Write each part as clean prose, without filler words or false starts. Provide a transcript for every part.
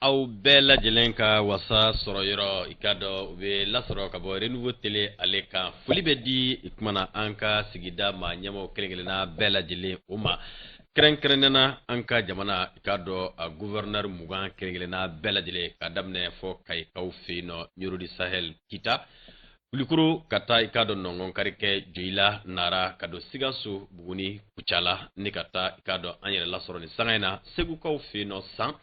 aw bɛɛ lajɛlen ka wasa sɔrɔ yɔrɔ i ka dɔn u bɛ lasɔrɔ ka bɔ renouveau télé ale kan foli bɛ di kumana an ka sigida ma ɲɛmɔgɔ kelen-kelenna bɛɛ lajɛlen o ma kɛrɛnkɛrɛnnena an ka jamana i ka dɔn a gouverneur 20 kelen-kelenna bɛɛ lajɛlen ka daminɛ fɔ Kayikaw fɛ yen nɔ Yorodi Sahel Kita Kulikoro ka taa i ka dɔn Nɔngɔn Karikɛ Joyila Nara ka don Sikaso Buguni Kucala ni ka taa i ka dɔn an yɛrɛ lasɔrɔ ni sanga in na Segukaw fɛ yen nɔ San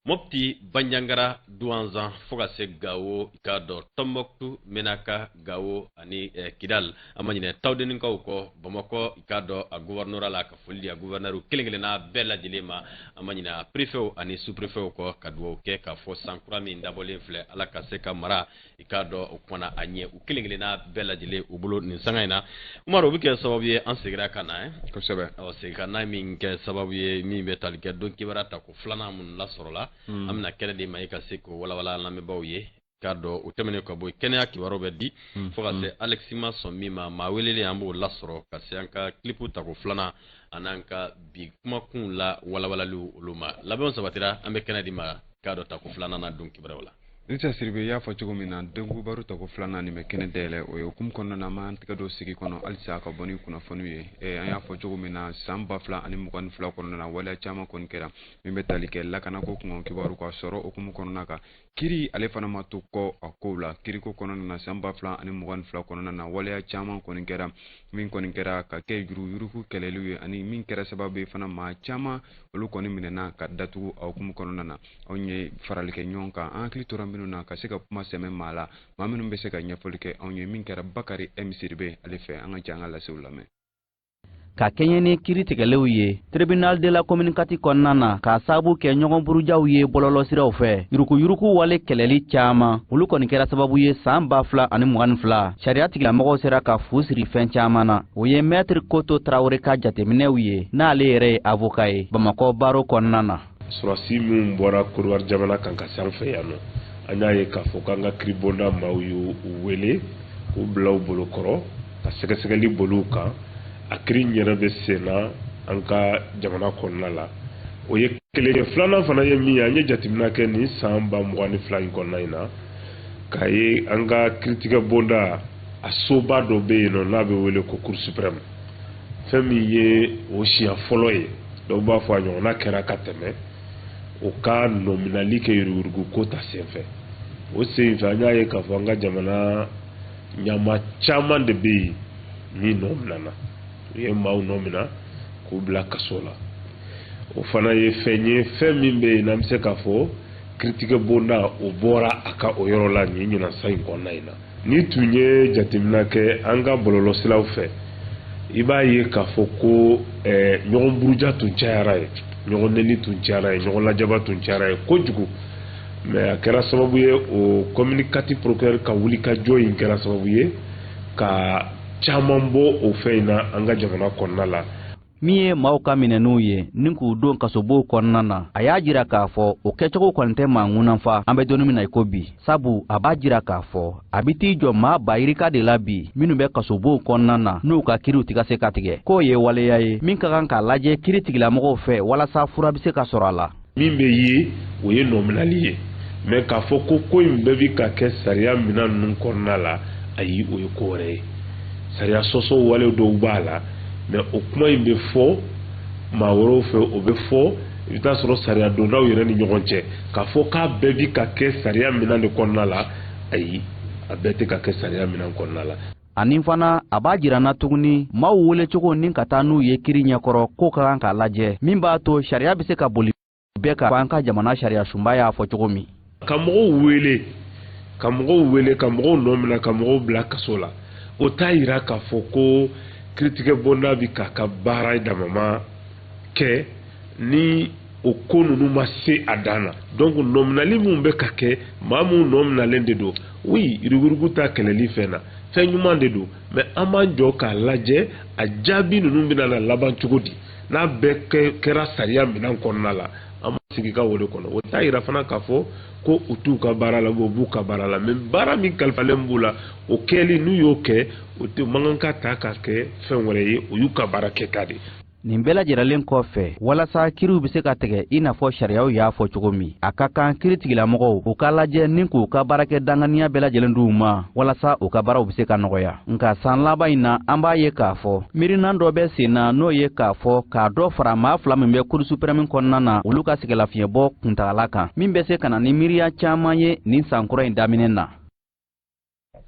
Mopti Banjangara Douanzan fo ka se Gawo i ka dɔn Tombouctou Menaka Gawo ani Kidal an ma ɲinɛ tawdenikaw kɔ Bamakɔ i ka dɔn a gouverneur la ka foli di a gouverneur kelen-kelenna bɛɛ lajɛlen ma an ma ɲinɛ a préfet ani sous-préfet kɔ ka dugawu kɛ k'a fɔ san kura min dabɔlen filɛ Ala ka se ka mara i ka dɔn o kumana a ɲɛ u kelen-kelenna bɛɛ lajɛlen u bolo nin sanga in na Umaru o bɛ kɛ sababu ye an segira ka na kosɛbɛ segin ka na min kɛ sababu ye min bɛ tali kɛ don kibaruya ta ko filanan minnu lasɔrɔ la an bɛna kɛnɛ de ma i ka se k'o walawala lamɛnbaaw ye k'a dɔn o tɛmɛnen ka bɔ kɛnɛya kibaruyaw bɛ di fo ka se Alexis ma sɔn min ma maa welelen an b'o lasɔrɔ ka se an ka kilipu ta ko filanan an'an ka bi kumakun la walawalaliw olu ma labɛnw sabatira an bɛ kɛnɛ di ma k'a dɔn ta ko filanan na don kibaruyaw la. Rita Siribe y'a fɔ cogo min na dengu baro ta ko filanan nin bɛ kɛnɛ dayɛlɛ o ye hukumu kɔnɔna na an tɛgɛ dɔ sigi kɔnɔ halisa ka bɔ ni kunnafoniw ye an y'a fɔ cogo min na san 2022 kɔnɔna na waleya caman kɔni kɛra min bɛ tali kɛ lakanako kunkan kibaru ka sɔrɔ hukumu kɔnɔna kan kiri ale fana ma to kɔ a kow la kiriko kɔnɔna na san 2022 kɔnɔna na waleya caman kɔni kɛra min kɔni kɛra ka kɛ yuruguyurugu kɛlɛliw ye ani min kɛra sababu ye fana maa caman olu kɔni minɛna ka datugu a hukumu kɔnɔna na anw ye farali kɛ ɲɔgɔn kan an hakili tora minnu na ka se ka kuma sɛmɛ maa la maa minnu bɛ se ka ɲɛfɔli kɛ anw ye min kɛra Bakari M Siribe ale fɛ an ka jɛ an ka lasew lamɛn ka kɛɲɛ ni kiiritigɛlenw ye tribunal de la communication kɔnɔna na ka sababu kɛ ɲɔgɔn burujaw ye bɔlɔlɔsiraw fɛ yuruguyurugu wale kɛlɛli caman olu kɔni kɛra sababu ye san 2022 sariya tigilamɔgɔw sera ka fu siri fɛn caman na o ye maître Koto Traoré ka jateminɛw ye n'ale yɛrɛ ye avocat ye Bamakɔ baro kɔnɔna na surasi min bɔra Côte jamana kan ka sanfɛ yan nɔ an y'a ye k'a fɔ k'an ka kiribonda maaw y'u wele k'u bila u bolokɔrɔ ka sɛgɛsɛgɛli bolo kan a kiri yɛrɛ bɛ sen na an ka jamana kɔnɔna la o ye kelen filanan fana ye min ye an ye jateminɛ kɛ nin san 2022 in kɔnɔna in na k'a ye an ka kiritigɛ bonda a soba dɔ bɛ yen nɔ n'a bɛ wele ko Cour suprême fɛn min ye o siɲɛ fɔlɔ ye dɔw b'a fɔ a ɲɔgɔnna kɛra ka tɛmɛ o ka nominali kɛ yuruguyurugu ko ta senfɛ o senfɛ an y'a ye k'a fɔ an ka jamana ɲama caman de bɛ yen min nɔminana u ye maaw nɔmina k'u bila kaso la o fana ye fɛn ye fɛn min bɛ yen n'an bɛ se k'a fɔ kiritigɛ bonda o bɔra a ka o yɔrɔ la nin ɲinan san in kɔnɔna in na ni tun ye jateminɛ kɛ an ka bɔlɔlɔsiraw fɛ i b'a ye k'a fɔ ko ɲɔgɔn buruja tun cayara ye ɲɔgɔn neni tun cayara ye ɲɔgɔn lajaba tun cayara ye kojugu mais a kɛra sababu ye o communicatif procureur ka wuli ka jɔ in kɛra sababu ye ka caman bɔ o fɛn in na an ka jamana kɔnɔna la min ye maaw ka minɛnw ye ni k'u don kasobow kɔnɔna na a y'a jira k'a fɔ o kɛcogo kɔni tɛ maa ŋunanfa an bɛ donni min na i ko bi sabu a b'a jira k'a fɔ a bɛ t'i jɔ maa bayirika de la bi minnu bɛ kasobow kɔnɔna na n'u ka kiriw tɛ ka se ka tigɛ k'o ye waleya ye min ka kan k'a lajɛ kiri tigilamɔgɔw fɛ walasa fura bɛ se ka sɔrɔ a la min bɛ ye o ye nɔminali ye mais k'a fɔ ko in bɛɛ bi ka kɛ sariya minɛn ninnu kɔnɔna la ayi o ye ko wɛrɛ ye sariya sɔsɔ wale dɔw b'a la mais o kuma in bɛ fɔ maa wɛrɛw fɛ o bɛ fɔ i bɛ taa sɔrɔ sariya dondaw yɛrɛ ni ɲɔgɔn cɛ k'a fɔ k'a bɛɛ bi ka kɛ sariya minɛn de kɔnɔna la ayi a bɛɛ tɛ ka kɛ sariya minɛn kɔnɔna la ani fana a b'a jira na tuguni maaw wele cogo ni ka taa n'u ye kiri ɲɛkɔrɔ k'o ka kan k'a lajɛ min b'a to sariya bɛ se ka boli bɛɛ kan an ka jamana sariya sunba y'a fɔ cogo min ka mɔgɔw wele ka mɔgɔw nɔ minɛ ka mɔgɔw bila kaso la o t'a yira k'a fɔ ko kiritigɛ bonda bi k'a ka baara damama kɛ ni o ko ninnu ma se a dan na donc nɔminali min bɛ ka kɛ maa minnu nɔminalen de don oui yuruguyurugu ta kɛlɛli fɛn na fɛn ɲuman de don mais an b'an jɔ k'a lajɛ a jaabi ninnu bɛna na laban cogo di n'a bɛɛ kɛra sariya minɛn kɔnɔna la an ma sigi ka wele kɔnɔ o t'a yira fana k'a fɔ ko u t'u ka baara la u b'u ka baara la mais baara min kalifalen b'u la o kɛli n'u y'o kɛ o tɛ mankan ka ta k'a kɛ fɛn wɛrɛ ye o y'u ka baara kɛta de nin bɛɛ lajɛrɛlen kɔfɛ walasa kiriw bɛ se ka tɛgɛ i n'a fɔ sariyaw y'a fɔ cogo min a ka kan kiritigilamɔgɔw u k'a lajɛ ni k'u ka baarakɛ danganiya bɛɛ lajɛlen d'u ma walasa u ka baaraw bɛ se ka nɔgɔya nka san laban in na an b'a ye k'a fɔ miirinan dɔ bɛ sen na n'o ye k'a fɔ k'a dɔ fara maa 2 min bɛ cour suprême kɔnɔna na olu ka sɛgɛlafiɲɛbɔ kuntagala kan min bɛ se ka na ni miiriya caaman ye nin sankura in daminɛ na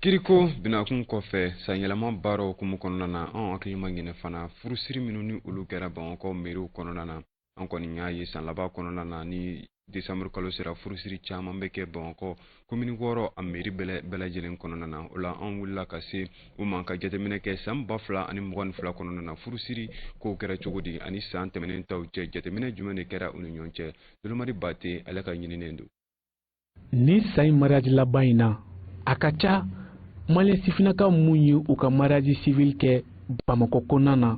kiriko binakun kɔfɛ sanyɛlɛma baaraw hukumu kɔnɔna na an hakili ma ɲinɛ fana furusiri minnu ni olu kɛra bamakɔ meriw kɔnɔna na an kɔni y'a ye san laban kɔnɔna na ni desanburu kalo sera furusiri caman bɛ kɛ bamakɔ komini 6 a meri bɛɛ lajɛlen kɔnɔna na o la an wulila ka se u ma ka jateminɛ kɛ san 2022 kɔnɔna na furusiri kow kɛra cogo di ani san tɛmɛnen taw cɛ jateminɛ jumɛn de kɛra u ni ɲɔgɔn cɛ dolomari bate ale ka ɲininen don ni sai mariage laban in na a ka ca maliyɛn sifinnakaw mun ye u ka mariage civil kɛ bamakɔ kɔnɔna na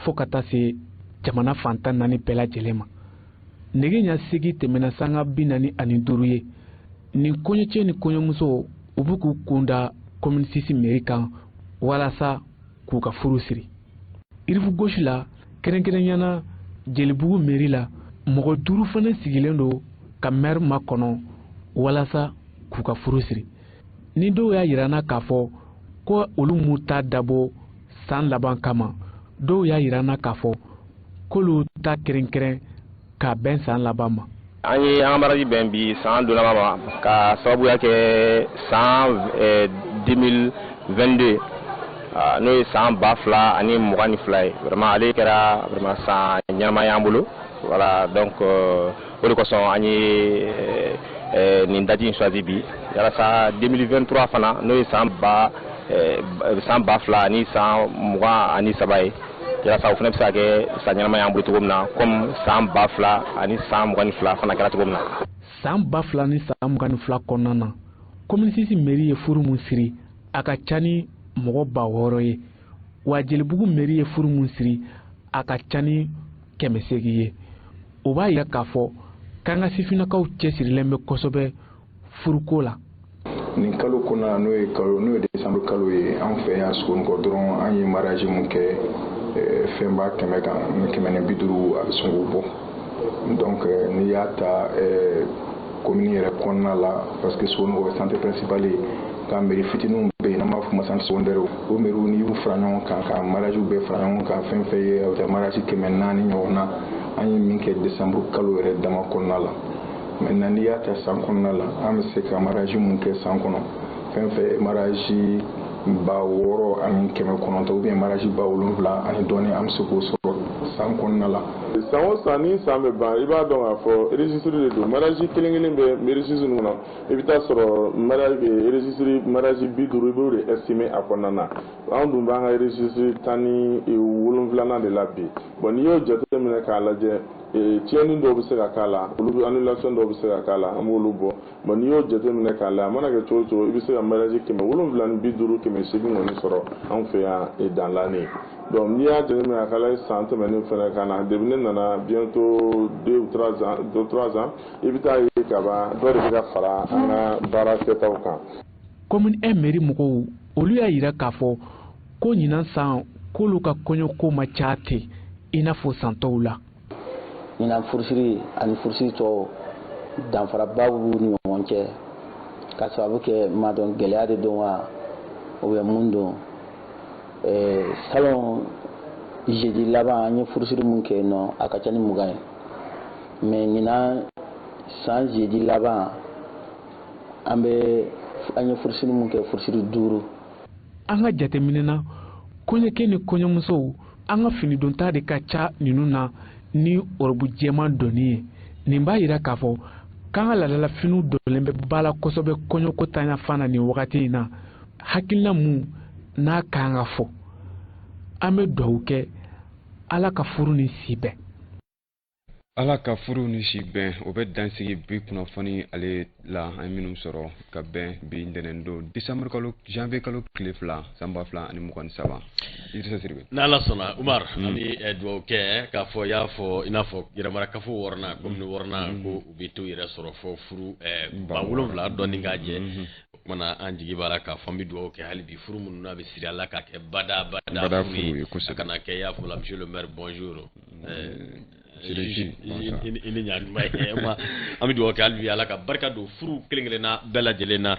fɔɔ ka taa se jamana fantan 4 bɛɛ lajɛlen ma nege ɲa segi tɛmɛna sanga 45 ye nin kɔɲɔcɛ ni kɔɲɔmuso u b'u k'u kunda commune 6 mairie kan walasa k'u ka furu siri irifu gosi la kɛrɛnkɛrɛnyana jelibugu mairie la mɔgɔ 5 fana sigilen don ka maire makɔnɔ walasa k'u ka furu siri ni dɔw y'a yirana k'a fɔ ko olu m'u ta dabɔ san laban kama dɔw y'a yirana k'a fɔ k'olu ta kɛrɛnkɛrɛn ka bɛn san laban ma an ye an ka mariage bɛn bi san donnama ma ka sababuya kɛ san 2022 n'o ye san 2022 ye vraiment ale kɛra vraiment san ɲɛnama y'an bolo voilà donc o de kosɔn an ye nin date in choisi bi yalasa 2023 fana n'o ye san 2023 ani san 23 ye yalasa o fana bɛ se ka kɛ san ɲɛnama y'an bolo cogo min na comme san 2000 ani san 22 fana kɛra cogo min na. san 2000 ni san 22 kɔnɔna na commune 6 mairie ye furu mun siri a ka ca ni mɔgɔ 600 ye wa jelibugu mairie ye furu mun siri a ka ca ni 800 ye o b'a yira k'a fɔ k'an ka sifinnakaw cɛsirilen bɛ kosɛbɛ furuko la. nin kalo kɔnɔna n'o ye desanburu kalo ye an fɛ yan Sogonikɔ dɔrɔn an ye mariage mun kɛ fɛnba 100 kan 150 a bɛ sɔn k'o bɔ donc n'i y'a ta commune yɛrɛ kɔnɔna la parce que Sogonikɔ ye centre principal ye ka mairie fitininw bɛ yen n'an b'a fɔ ma centre secondaire o mairie n'i y'u fara ɲɔgɔn kan ka mariage bɛɛ fara ɲɔgɔn kan fɛn fɛn ye a bɛ taa mariage 400 ɲɔgɔn na an ye min kɛ desanburu kalo yɛrɛ dama kɔnɔna la maintenant n'i y'a ta san kɔnɔna la an bɛ se ka mariage mun kɛ san kɔnɔ fɛn fɛn mariage 600 ani 900 ou bien mariage 700 ani dɔɔni an bɛ se k'o sɔrɔ san kɔnɔna la. san o san ni san bɛ ban i b'a dɔn k'a fɔ registre de don mariage kelen bɛ registre ninnu na i bɛ taa sɔrɔ registre mariage 50 i b'o de estimer a kɔnɔna na an dun b'an ka registre 17 de la bi bon n'i y'o jateminɛ k'a lajɛ tiɲɛni dɔw bɛ se ka k'a la olu annulation dɔw bɛ se ka k'a la an b'olu bɔ bon n'i y'o jateminɛ k'a la a mana kɛ cogo o cogo i bɛ se ka mariage 750 800 kɔni sɔrɔ an fɛ yan dans l'année donc n'i y'a jateminɛ a k'ala san tɛmɛnen fana ka na depuis ne nana bientôt 2 ou 3 ans i bɛ taa ye kaba dɔ de bɛ ka fara an ka baara kɛtaw kan. commune 1 mairie mɔgɔw olu y'a yira k'a fɔ ko ɲinan san k'olu ka kɔɲɔko ma ca ten i n'a fɔ san tɔw la. ɲinan furusiri ani furusiri tɔw danfaraba b'u ni ɲɔgɔn cɛ ka sababu kɛ maa dɔn gɛlɛya de don wa o bɛ mun don salon jeudi laban an ye furusiri mun kɛ yen nɔ a ka ca ni 20 ye mais ɲinan san jeudi laban an ye furusiri mun kɛ furusiri 5. an ka jateminɛ na kɔɲɔkɛ ni kɔɲɔmusow an ka finidonta de ka ca ninnu na ni orobu jɛman dɔnni ye nin b'a yira k'a fɔ k'an ka laadalafiniw dɔlen bɛ ba la kosɛbɛ kɔɲɔko tanya fana nin wagati in na hakilina mun n'a k'an ka fɔ an bɛ dugawu kɛ ala ka furu ni si bɛn. ala ka furu ni si bɛn o bɛ dansigi bi kunnafoni ale la an minnu sɔrɔ ka bɛn bi ntɛnɛn don décembre kalo janvier kalo tile 2 san 2023 Idrissa Siribe. n'ala sɔnna Umar an bɛ dugawu kɛ k'a fɔ y'a fɔ i n'a fɔ yɛrɛmarakafo wɔɔrɔnan commune wɔɔrɔnan ko u bɛ t'u yɛrɛ sɔrɔ fɔ furu 7,000 dɔɔni k'a jɛ mana an jigi b'a la k'a fɔ n bɛ dugawu kɛ hali bi furu minnu n'a bɛ siri ala k'a kɛ bada furu ye a kana kɛ i y'a fɔ la monsieur le maire bonjour i ni ɲantuma ye an bɛ dugawu kɛ hali bi ala ka barika don furu kelen-kelenna bɛɛ lajɛlen na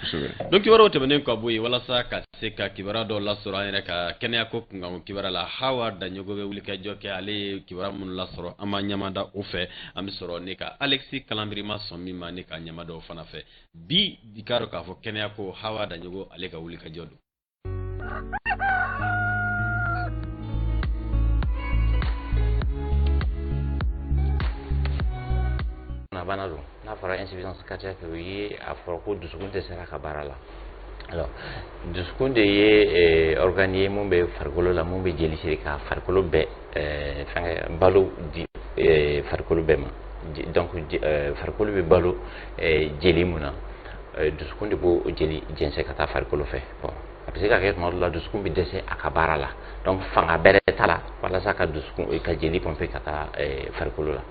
donc kibaruyaw tɛmɛnen ka bɔ yen walasa ka se ka kibaruya dɔw lasɔrɔ an yɛrɛ ka kɛnɛya ko kunkan kibaruya la Hawa Daɲogo bɛ wulikajɔ kɛ ale ye kibaruya minnu lasɔrɔ an b'a ɲamada o fɛ an bɛ sɔrɔ ne ka Alexis Kalanbiri ma sɔn min ma ne ka ɲamada o fana fɛ bi i k'a dɔn k'a fɔ kɛnɛya ko Hawa Daɲogo ale ka wulikajɔ don. Bana don n'a fɔra insuffisance cardiaque o ye a fɔra ko dusukun dɛsɛra ka baara la alors dusukun de ye organe ye mun bɛ farikolo la mun bɛ jeli siri ka farikolo bɛɛ fɛngɛ balo di farikolo bɛɛ ma donc farikolo bɛ balo jeli mun na dusukun de b'o jeli jɛnsɛn ka taa farikolo fɛ bon a bɛ se ka kɛ tuma dɔ la dusukun bɛ dɛsɛ a ka baara la donc fanga bɛrɛ t'a la walasa ka dusukun ka jeli pomper ka taa farikolo la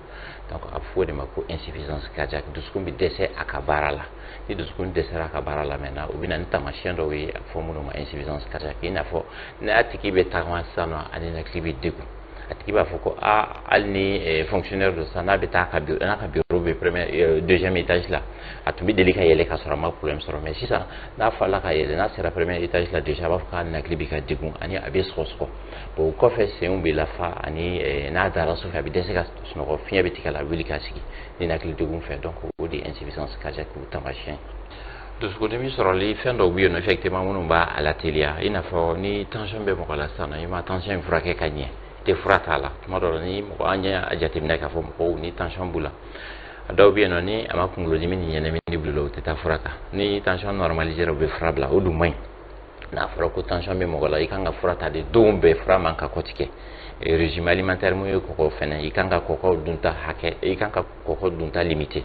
donc a bɛ fɔ o de ma ko insuffisance cardiaque dusukun bɛ dɛsɛ a ka baara la ni dusukun dɛsɛra a ka baara la maintenant o bɛ na ni taamasiyɛn dɔw ye a bɛ fɔ minnu ma insuffisance cardiaque i n'a fɔ n'a tigi bɛ tagama sisan nɔ a ninakili bɛ degun a tigi b'a fɔ ko hali ni fonctionnaire dɔ sisan n'a bɛ taa n'a ka bureau bɛ deuxième étage la a tun bɛ deli ka yɛlɛ ka sɔrɔ a ma problème sɔrɔ mais sisan n'a fɔla ka yɛlɛ n'a sera premier étage la déjà a b'a fɔ k'a ninakili bɛ ka degun ani a bɛ sɔgɔsɔgɔ bon o kɔfɛ senw bɛ lafa ani n'a dara so fɛ a bɛ dɛsɛ ka sunɔgɔ fiɲɛ bɛ tigɛ la a bɛ wuli ka sigi ninakili degun fɛ donc o de ye insuffisance cardiaque o taamasiyɛn dusukundimi sɔrɔli fɛn dɔw bɛ yen nɔ effectivement minnu b'a lateliya i n'a fɔ ni tension bɛ mɔgɔ la sisan nɔ i ma tension in furakɛ ka ɲɛ tɛ fura t'a la tuma dɔw la ni mɔgɔ an y'a jateminɛ k'a fɔ mɔgɔw ni tension b'u la a dɔw bɛ yen nɔ ni a ma kunkolodimi ni ɲɛnɛmini bila o tɛ taa fura ta ni tension normalisera u bɛ fura bila o dun man ɲi n'a fɔra ko tension bɛ mɔgɔ la i kan ka fura ta de don bɛɛ fura man ka kɔtigɛ régime alimentaire mun ye kɔgɔ fɛnɛ i kan ka kɔgɔ dunta hakɛ i kan ka kɔgɔ dunta limité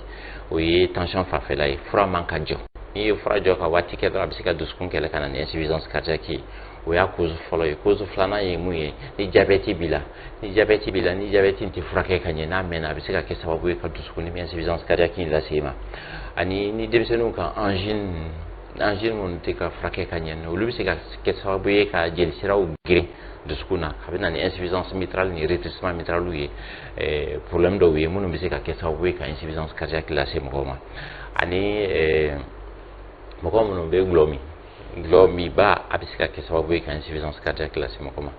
o ye tension fanfɛla ye fura man ka jɔ n'i ye fura jɔ ka waati kɛ dɔrɔn a bɛ se ka dusukun kɛlɛ ka na ni insuffisance cardiaque ye o y'a cause fɔlɔ ye cause filanan ye mun ye ni diabète b'i la ni diabète in tɛ furakɛ ka ɲɛ n'a mɛnna a bɛ se ka kɛ sababu ye ka dusukun ni insuffisance cardiaque in lase i ma ani ni denmisɛnninw ka angine minnu tɛ ka furakɛ ka ɲɛ olu bɛ se ka kɛ sababu ye ka jelisiraw geren dusukun na a bɛ na ni insuffisance mitrale ni rétrécissement mitral ye problème dɔw ye minnu bɛ se ka kɛ sababu ye ka insuffisance cardiaque lase mɔgɔw ma ani mɔgɔ minnu bɛ gulɔ mi ba a bɛ se ka kɛ sababu ye ka insuffisance cardiaque lase mɔgɔ ma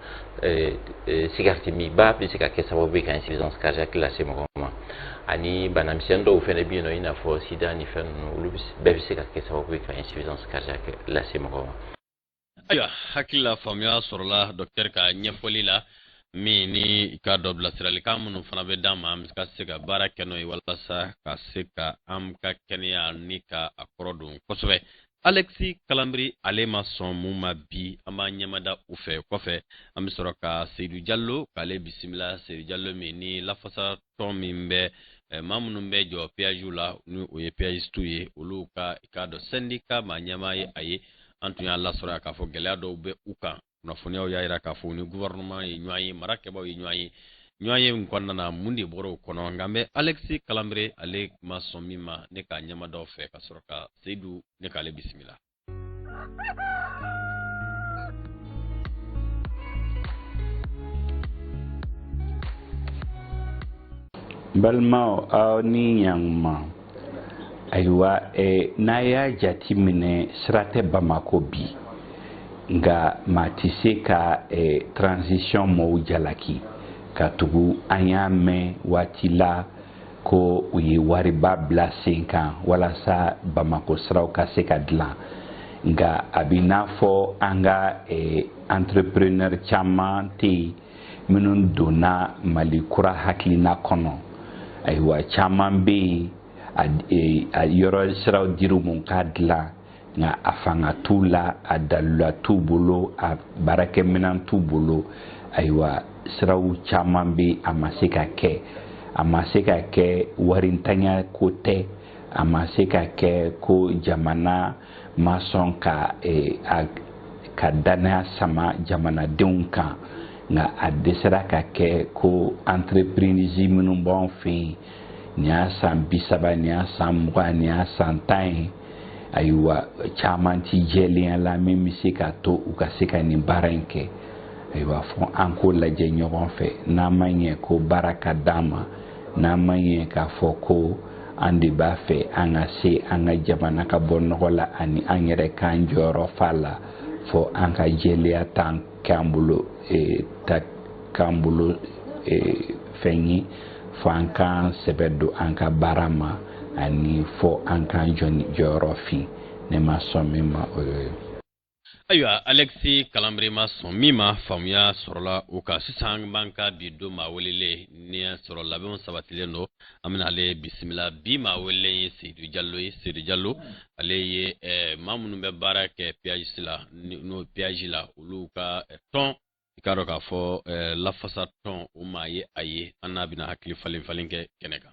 cigarette mi ba bɛ se ka kɛ sababu ye ka insuffisance cardiaque lase mɔgɔ ma ani banamisɛn dɔw fɛnɛ bɛ yen nɔ i n'a fɔ sida ni fɛn ninnu olu bɛɛ bɛ se ka kɛ sababu ye ka insuffisance cardiaque lase mɔgɔ ma. ayiwa hakili la faamuya sɔrɔla docteur ka ɲɛfɔli la min ni i ka dɔ bilasiralikan minnu fana bɛ d'an ma an bɛ se ka baara kɛ n'o ye walasa ka se ka an ka kɛnɛya ni ka a kɔrɔ don kosɛbɛ. Alexis Kalanbiri ale ma sɔn mun ma bi an b'a ɲɛmada u fɛ kɔfɛ an bɛ sɔrɔ ka Seydou Diallo k'ale bisimila Seydou Diallo min ni lafasatɔn min bɛ maa minnu bɛ jɔ péage la ni o ye péagistes ye olu ka i k'a dɔn syndicat maa ɲɛmaa ye a ye an tun y'a lasɔrɔ k'a fɔ gɛlɛya dɔw bɛ u kan kunnafoniyaw y'a jira k'a fɔ ni gouvernement ye ɲɔgɔn ye marakɛbaaw ye ɲɔgɔn ye ɲɔgɔn ye in kɔnɔna na mun de bɔra o kɔnɔ nka n bɛ Alexis Kalanbiri ale ma sɔn min ma ne ka ɲɛmadaw fɛ ka sɔrɔ ka Seydou ne k'ale bisimila. Balimaw aw ni ɲankuma ayiwa n'a y'a jati minɛ sira tɛ Bamako bi nka maa tɛ se ka transition mɔɔw jalaki ka tugu an y'a mɛn waati la ko u ye wariba bila sen kan walasa Bamako siraw ka se ka dilan nka a bɛ n'a fɔ an ka entrepreneur caman tɛ yen minnu donna Mali kura hakilina kɔnɔ ayiwa caman bɛ yen a yɔrɔ siraw dir'u mun k'a dilan nka a fanga t'u la a dalula t'u bolo a baarakɛminɛn t'u bolo ayiwa siraw caman bɛ a ma se ka kɛ warintanya ko tɛ a ma se ka kɛ ko jamana ma sɔn ka danaya sama jamanadenw kan nka a dɛsɛra ka kɛ ko entreprise minnu b'anw fɛ yen nin y'a san 30 nin y'a san 20 nin y'a san 10 ye ayiwa caman ti jɛlenya la min bɛ se k'a to u ka se ka nin baara in kɛ ayiwa fɔ an k'o lajɛ ɲɔgɔn fɛ n'an ma ɲɛ ko baara ka d'an ma n'an ma ɲɛ k'a fɔ ko an de b'a fɛ an ka se an ka jamana ka bɔ nɔgɔ la ani an yɛrɛ k'an jɔyɔrɔ fa la fɔ an ka jɛlenya tan k'an bolo fɛn ye fɔ an k'an sɛbɛ don an ka baara ma ani fɔ an k'an jɔyɔrɔ fin ne ma sɔn min ma o ye. Ayiwa Alexi Kalambri ma sɔn min ma faamuya sɔrɔla o kan sisan an b'an ka bi don maa welelen ni sɔrɔ labɛnw sabatilen don an bɛna ale bisimila bi maa welelen ye Seydou Diallo ale ye maa minnu bɛ baara kɛ péage la n'o péage la olu ka tɔn i k'a dɔn k'a fɔ lafasa tɔn o maa ye a ye an n'a bɛna hakili falen kɛ kɛnɛ kan.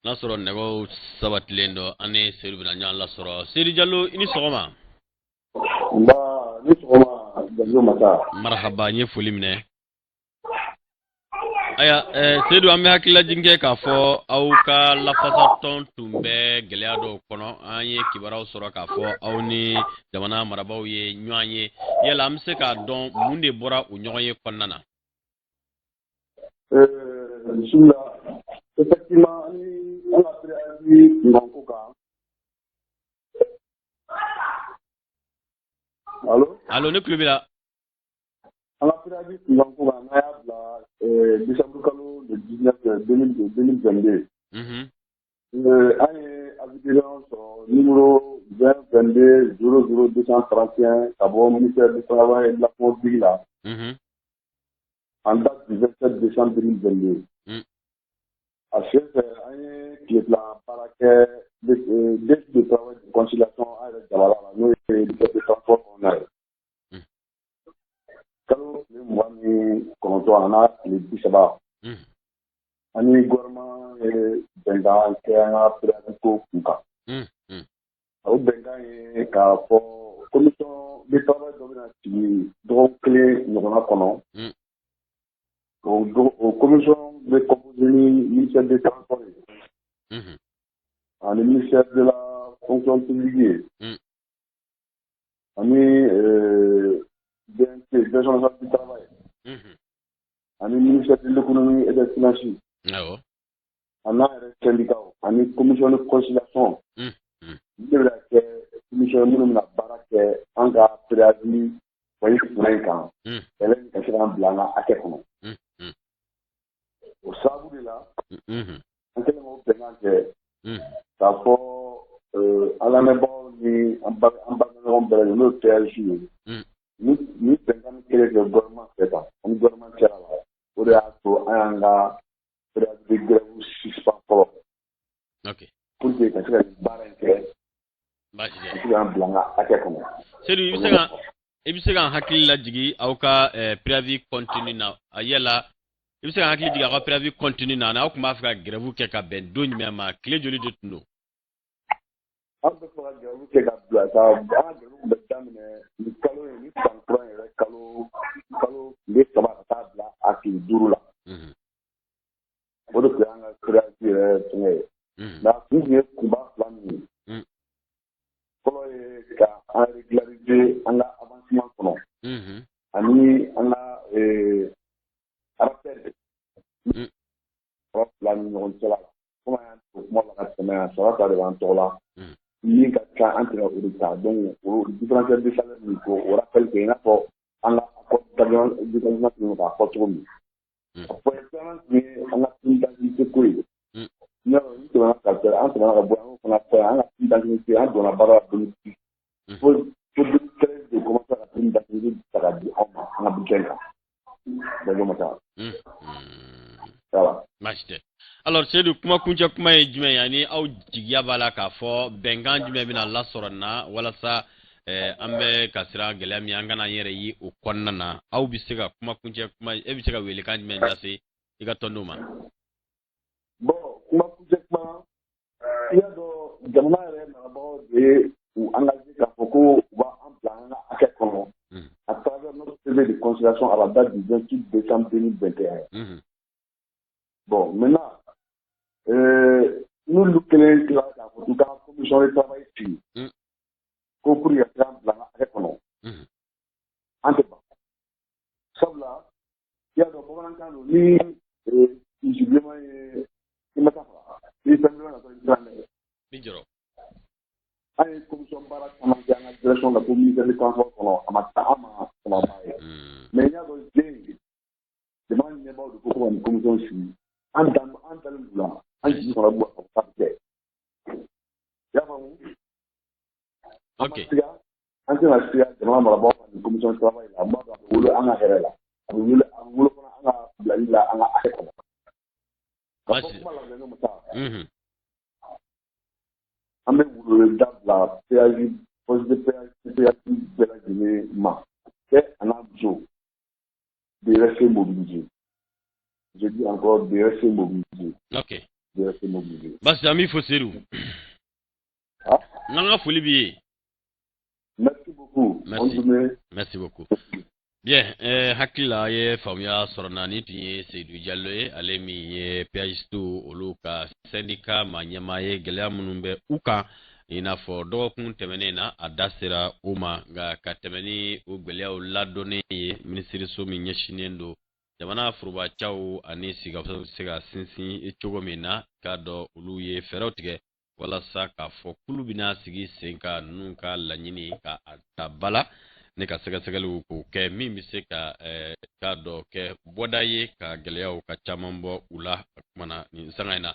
n'a sɔrɔ nɛgɛw sabatilen don an ni Seydou bɛna ɲɔgɔn lasɔrɔ. Seydou Diallo i ni sɔgɔma. Ni sɔgɔma Diallo Mata. Marhaba n ye foli minɛ. Aya Seydou an bɛ hakililajigin kɛ k'a fɔ aw ka lafasa tɔn tun bɛ gɛlɛya dɔw kɔnɔ an ye kibaruyaw sɔrɔ k'a fɔ aw ni jamana marabaaw ye ɲɔgɔn ye yala an bɛ se k'a dɔn mun de bɔra o ɲɔgɔn ye kɔnɔna na. Effectivement, on a prévu Nankoka. Allô, ne kulo bila. On a prévu Nankoka décembre le 19 2022. On est habité sur numéro 2022 00231 à bon ministère du Travail et de la Politique là. En date du 27 décembre 2022. À ce qui est la paraquet de travail de conciliation avec Jamala, nous et le transport en air. Quand le mois qu'on a les 10 sabats, on est gouvernement et Benga qui a prévu Kuka. Au Benga et qu'à commission de travail dominante, donc clé nous en a connu. Aux commissions de composer ministère des Transports, le ministère de la fonction publique, des gens du travail, le ministère de l'économie et des finances, un syndicat, une commission de conciliation, une commission de baraque, un gars préavis, voyez, 5 ans, elle est un blanc à quelqu'un. Au sabout de là, on peut nous ça faut à la même ni en bas de l'autre péage. Nous pensons que le gouvernement fait ça. Le gouvernement fait ça. Pour un gars, pour des grèves suspens pour. Ok. Pour que ça soit barré. C'est un blanc à quelqu'un. C'est lui, il se gagne hakili la jigi au cas préavis continu na ayela. Il se hakili diga ka préavis continue na na kuma afika grève ke ka ben do nyima ma clé joli de tuno abbe ko grève ke ka bla ta grève be tamine ni kalo ni tankran re kalo le sama ta bla aki duru la bodo ko anga préavis re tene na kuye kuba plan ko e ka a régulariser anga avancement kono ani anga rappel la ɲɔgɔn cɛla la komi an y'a kuma la ka tɛmɛ yan sara ta de b'an tɔgɔ la min ka ca an tɛna o de ta donc o différentiel de salaire min ko o rappel kɛ i n'a fɔ an ka accord d'alliance min k'a fɔ cogo min a point filanan tun ye an ka prime d'activité ko ye ni tɛmɛna ka kɛ an tɛmɛna ka bɔ an y'o fana fɔ an ka prime d'activité an donna baara la 2006 fo 2013 de commencer ka prime d'activité ta ka di anw ma an ka budget kan Diallo Mata. Machete. Alors Seydou kuma kuncha kuma ye jumɛn yani aw jigiya b'a la k'a fɔ bɛnkan jumɛn bɛna lasɔrɔ na walasa an bɛ ka siran gɛlɛya min an kana an yɛrɛ ye o kɔnɔna na aw bɛ se ka kuma kuncha kuma e bɛ se ka welekan jumɛn lase i ka tɔndenw ma. Bon kuma kuncha kuma i y'a dɔn jamana yɛrɛ marabagaw de ye u engagé k'a fɔ ko u b'an bila an ka hakɛ kɔnɔ à travers notre considération à la date du 28 décembre 2021. Bon, maintenant, nous, nous, en tout cas, la commission de travail, pour pour y être là, répondons. En tout cas, ça là, il y a donc un cas où visiblement, il m'a pas fait. Il semble la une commission barak sama jangan direction de la communauté de transport kono amata ama kono baye mais nya do jengi de man ne bawo ko ko commission si andam bula anji ko la bu ko fatte ya ba mu ok anji na sia de man mala bawo commission de travail la ba ba wulu anga herela wulu kono anga la anga akeko Merci. An bɛ wolo da bila péage poste de péage bɛɛ lajɛlen ma cɛ a n'a muso de rester mobilisés. Je dis encore de rester mobilisés. Ok. De rester mobilisés. Basi ami Foserou. Nanga foli bi. Merci beaucoup. Merci beaucoup. Bien, hakila ye famia soronani tiye Seydou Diallo ye ale mi ye PAISTO olu ka syndicat ma ɲɛma ye gɛlɛya minnu bɛ u kan i n'a fɔ dɔgɔkun tɛmɛnen na a da sera u ma nka ka tɛmɛ ni o gɛlɛyaw ladɔnnen ye minisiriso min ɲɛsinnen don jamana forobacɛw ani sigaso bɛ se ka sinsin cogo min na k'a dɔn olu ye fɛɛrɛw tigɛ walasa k'a fɔ k'olu bɛna sigi sen ka ninnu ka laɲini ka a ta ba la ne ka sɛgɛsɛgɛliw k'o kɛ min bɛ se ka k'a dɔ kɛ bɔda ye ka gɛlɛyaw ka caman bɔ u la kumana nin sanga in na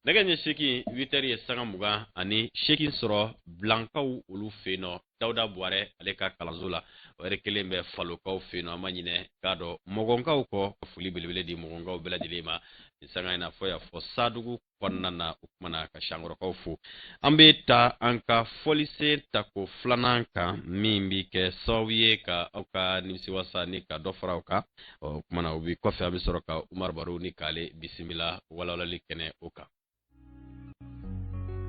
nɛgɛ ɲɛ 8 8h ye sanga 20 ani 8 sɔrɔ Blankaw olu fɛ yen nɔ Dawuda Buware ale ka kalanso la o yɛrɛ kelen bɛ Falokaw fɛ yen nɔ an ma ɲinɛ k'a dɔn Mɔgɔnkaw kɔ foli belebele di Mɔgɔnkaw bɛɛ lajɛlen ma nin sanga in na fɔ y'a fɔ Sadugu kɔnɔna na o kumana ka Sankɔrɔkaw fo an bɛ taa an ka fɔlisen tako filanan kan min bɛ kɛ sababu ye ka aw ka nimisiwasa ni ka dɔ fara aw kan o kumana o bi kɔfɛ an bɛ sɔrɔ ka Umaru Baro ni k'ale bisimila walawalali kɛnɛ o kan.